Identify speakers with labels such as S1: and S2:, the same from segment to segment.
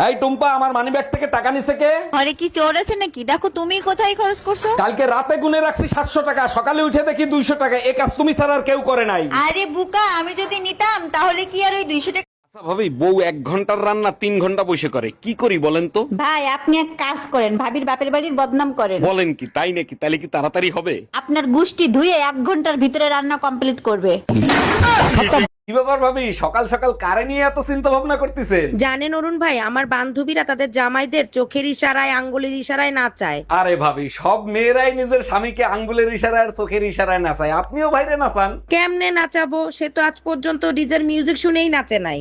S1: এই টুম্পা, আমার মানিব্যাগ থেকে টাকা নিছে কে?
S2: ঘরে কি চোর আছে নাকি? দেখো তুমি কোথায় খরচ করছো।
S1: কালকে রাতে গুনে রাখছি 700 টাকা, সকালে উঠে দেখি 200 টাকা। এই কাজ তুমি ছাড়া আর কেউ করে নাই।
S2: আরে বুকা, আমি যদি নিতাম তাহলে কি আর ওই 200 টাকা।
S1: আচ্ছা ভাবি, বউ 1 ঘন্টার রান্না 3 ঘন্টা বসে করে, কি করি বলেন তো?
S3: ভাই আপনি এক কাজ করেন, ভাবির বাপের বাড়ির বদনাম করেন।
S1: বলেন কি, তাই নাকি? তাহলে কি তাড়াতাড়ি হবে?
S3: আপনার গুষ্টি ধুয়ে 1 ঘন্টার ভিতরে রান্না কমপ্লিট করবে।
S1: কি ব্যাপার ভাবি, সকাল সকাল কারে নিয়ে এত চিন্তা ভাবনা করতেছেন?
S4: জানেন অরুণ ভাই, আমার বান্ধবীরা তাদের জামাইদের চোখের ইশারায় আঙ্গুলের ইশারায় নাচায়।
S1: আরে ভাবি, সব মেয়েরাই নিজের স্বামীকে আঙ্গুলের ইশারায় আর চোখের ইশারায় নাচায়, আপনিও বাইরে নাচান।
S4: কেমনে নাচাবো? সে তো আজ পর্যন্ত ডিজের মিউজিক শুনেই নাচে নাই।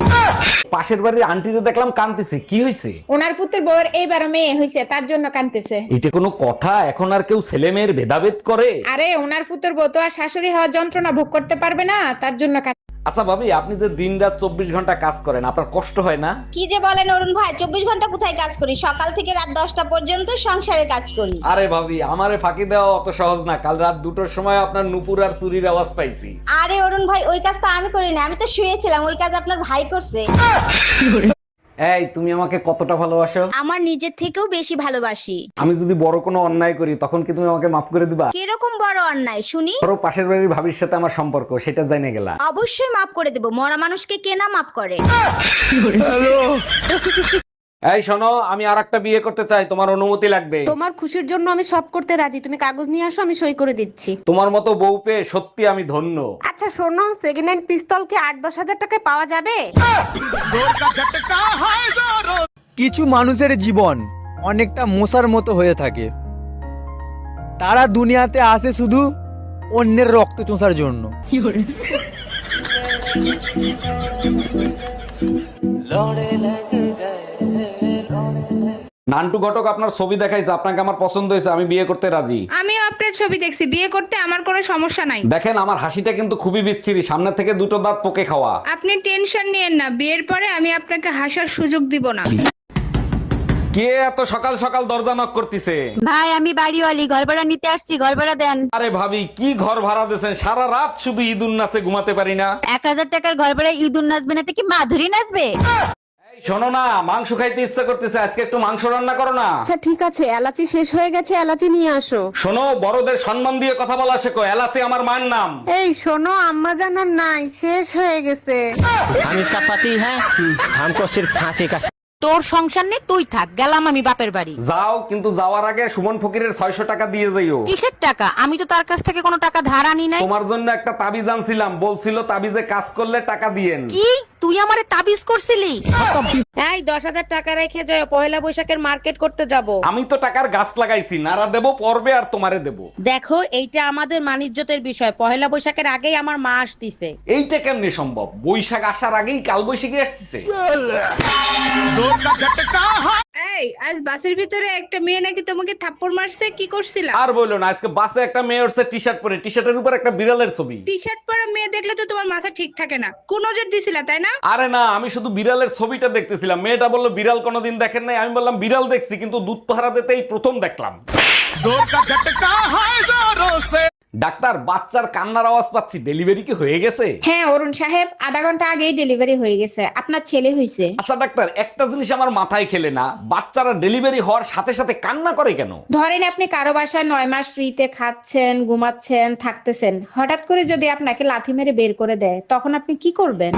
S1: পাশের বাড়ির আন্টিতে দেখলাম কাঁদতেছে, কি হয়েছে?
S5: ওনার পুত্রের বউয়ের এইবার মেয়ে হয়েছে, তার জন্য কাঁদতেছে।
S1: এটা কোনো কথা? এখন আর কেউ ছেলে মেয়ের ভেদাভেদ করে?
S5: আরে ওনার পুত্রের বউ তো আর শাশুড়ি হওয়ার যন্ত্রণা ভোগ করতে পারবে না, তার জন্য
S1: আচ্ছা ভাবি, আপনি যে দিন রাত 24 ঘন্টা কাজ করেন, আপনার কষ্ট হয় না?
S2: কি যে বলেন অরুণ ভাই, 24 ঘন্টা কোথায় কাজ করি? সকাল থেকে রাত 10টা পর্যন্ত সংসারে কাজ করি।
S1: আরে ভাবি, আমারে ফাঁকি দেওয়া অত সহজ না। কাল রাত 2টোর সময় আপনার নুপুর আর চুরির আওয়াজ পাইছি।
S2: আরে অরুণ ভাই, ওই কাজ তো আমি করি না, আমি তো শুয়েছিলাম। ওই কাজ আপনার ভাই করছে।
S1: এই, তুমি আমাকে কতটা ভালোবাসো?
S2: আমার নিজের থেকেও বেশি ভালোবাসি।
S1: আমি যদি বড় কোনো অন্যায় করি, তখন কি তুমি আমাকে মাফ করে দিবা?
S2: কিরকম বড় অন্যায় শুনি?
S1: ধরো পাশের বাড়ির ভাবির সাথে আমার সম্পর্ক, সেটা জেনে গেলা।
S2: অবশ্যই মাফ করে দেব। মরা মানুষকে কে না মাফ করে?
S1: এই শোনো, আমি আরেকটা বিয়ে করতে চাই, তোমার অনুমতি লাগবে।
S4: তোমার খুশির জন্য আমি সব করতে রাজি। তুমি কাগজ নিয়ে আসো, আমি সই করে দিচ্ছি।
S1: তোমার মতো বউ পেয়ে সত্যি আমি ধন্য।
S4: আচ্ছা শোনো, সেকেন্ড হ্যান্ড পিস্তল কি 8-10 হাজার টাকায় পাওয়া যাবে?
S6: কিছু মানুষের জীবন অনেকটা মশার মতো হয়ে থাকে। তারা দুনিয়াতে আসে শুধু অন্যের রক্ত চোষার জন্য।
S1: নান্টু ঘটক আপনার ছবি দেখাইছে, আপনাকে আমার পছন্দ হয়েছে, আমি বিয়ে করতে রাজি।
S5: আমিও আপনার ছবি দেখছি, বিয়ে করতে আমার কোনো সমস্যা নাই।
S1: দেখেন, আমার হাসিটা কিন্তু খুবই বিচ্ছিরি, সামনে থেকে 2টো দাঁত পোকে খাওয়া।
S5: আপনি টেনশন নিয়েন না, বিয়ের পরে আমি আপনাকে হাসার সুযোগ দিব না।
S1: কে এত সকাল সকাল দরজা নক করতেছে?
S3: ভাই আমি বাড়িওয়ালি, ঘর ভাড়া নিতে আসছি, ঘর ভাড়া দেন।
S1: আরে ভাবি, কি ঘর ভাড়া দিয়েছেন? সারা রাত শুধু ঈদুন নাচে ঘুমাতে পারি না।
S3: 1000 টাকার ঘর ভাড়া ইঁদুর নাচবে না তো কি মাধুরী নাচবে?
S1: এই শোনো না, মাংস খাইতে ইচ্ছা করতেছে, আজকে একটু মাংস রান্না করো না।
S4: আচ্ছা ঠিক আছে, এলাচি শেষ হয়ে গেছে, এলাচি নিয়ে আসো।
S1: শোনো, বড়দের সম্মান দিয়ে কথা বলা শেখো, এলাচি আমার মায়ের নাম।
S4: এই শোনো, আম্মা জানার নাই, শেষ হয়ে গেছে।
S7: हम इसका पति है, हमको सिर्फ फांसी का।
S4: তোর সংসার নেই, তুই থাক, গেলাম আমি বাপের বাড়ি।
S1: যাও, কিন্তু যাওয়ার আগে সুমন ফকিরের 600 টাকা দিয়ে যাইও।
S4: কিসের টাকা? আমি তো তার কাছ থেকে কোনো টাকা ধার আনি নাই।
S1: তোমার জন্য একটা তাবিজ আনছিলাম, বলছিল তাবিজে কাজ করলে টাকা দিয়েন।
S4: কি তুই আমারে তাবিজ করছিলি? এই 10,000 টাকা রেখে যাও, পয়লা বৈশাখের মার্কেট করতে যাব।
S1: আমি তো টাকার গাছ লাগাইছি, নারা দেবো পর্বে আর তোমারে দেবো।
S4: দেখো, এইটা আমাদের মানিজ্যতের বিষয়। পয়লা বৈশাখের আগেই আমার মা আসতিছে।
S1: এইটা কেমনে সম্ভব? বৈশাখ আসার আগেই কাল বৈশাখী আসতেছে।
S5: এই আজ বাসের ভিতরে একটা মেয়ে নাকি তোমাকে থাপ্পড় মারছে, কি করছিলা?
S1: আর বললো না, আজকে বাসে একটা মেয়ে উঠছে টি শার্ট পরে, টি শার্টের উপর একটা বিড়ালের ছবি।
S5: টি শার্ট পরা মেয়ে দেখলে তো তোমার মাথা ঠিক থাকে না, কোন নজর দিছিলা তাই না?
S1: আরে না, আমি শুধু বিড়ালের ছবিটা দেখতেছিলাম। মেয়েটা বললো বিড়াল কোনোদিন দেখেন নাই। আমি বললাম বিড়াল দেখছি, কিন্তু দুধ পাহারা দিতেই প্রথম দেখলাম। ডাক্তার, বাচ্চার কান্নার আওয়াজ পাচ্ছি, ডেলিভারি কি হয়ে গেছে?
S5: হ্যাঁ অরুণ সাহেব, আধা ঘন্টা আগেই ডেলিভারি হয়ে গেছে, আপনার ছেলে হয়েছে।
S1: আচ্ছা ডাক্তার, একটা জিনিস আমার মাথায় খেলে না, বাচ্চারা ডেলিভারি হওয়ার সাথে সাথে কান্না করে কেন?
S5: ধরেন আপনি কারো বাসায় 9 মাস ফ্রিতে খাচ্ছেন, ঘুমাচ্ছেন, থাকতেছেন, হঠাৎ করে যদি আপনাকে লাথি মেরে বের করে দেয়, তখন আপনি কি করবেন?